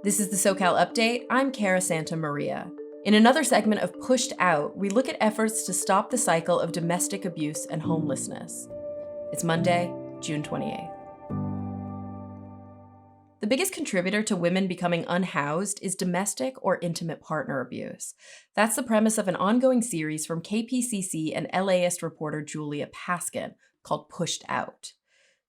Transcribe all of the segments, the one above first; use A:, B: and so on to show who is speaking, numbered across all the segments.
A: This is the SoCal Update. I'm Cara Santa Maria. In another segment of Pushed Out, we look at efforts to stop the cycle of domestic abuse and homelessness. It's Monday, June 28th. The biggest contributor to women becoming unhoused is domestic or intimate partner abuse. That's the premise of an ongoing series from KPCC and LAist reporter Julia Paskin called Pushed Out.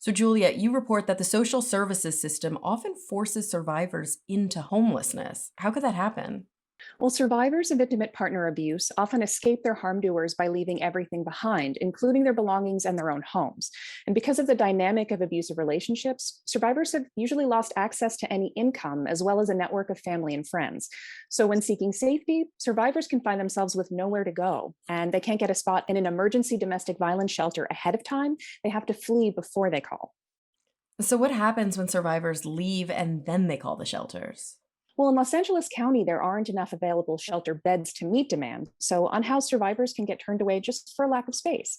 A: So, Julia, you report that the social services system often forces survivors into homelessness. How could that happen?
B: Well, survivors of intimate partner abuse often escape their harm doers by leaving everything behind, including their belongings and their own homes. And because of the dynamic of abusive relationships, survivors have usually lost access to any income as well as a network of family and friends. So, when seeking safety, survivors can find themselves with nowhere to go, and they can't get a spot in an emergency domestic violence shelter ahead of time. They have to flee before they call.
A: So, what happens when survivors leave and then they call the shelters?
B: Well, in Los Angeles County, there aren't enough available shelter beds to meet demand, so unhoused survivors can get turned away just for lack of space.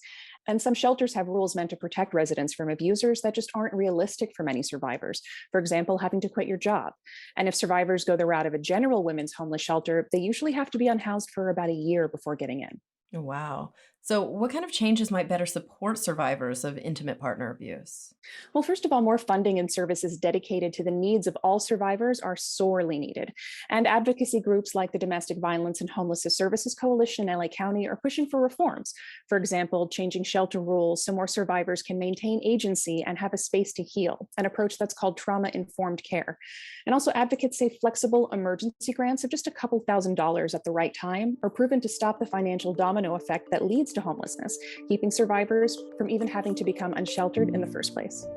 B: And some shelters have rules meant to protect residents from abusers that just aren't realistic for many survivors. For example, having to quit your job. And if survivors go the route of a general women's homeless shelter, they usually have to be unhoused for about a year before getting in.
A: Oh, wow. So, what kind of changes might better support survivors of intimate partner abuse?
B: Well, first of all, more funding and services dedicated to the needs of all survivors are sorely needed. And advocacy groups like the Domestic Violence and Homelessness Services Coalition in LA County are pushing for reforms. For example, changing shelter rules so more survivors can maintain agency and have a space to heal, an approach that's called trauma informed care. And also, advocates say flexible emergency grants of just a couple $1,000s at the right time are proven to stop the financial domino effect that leads to homelessness, keeping survivors from even having to become unsheltered in the first place.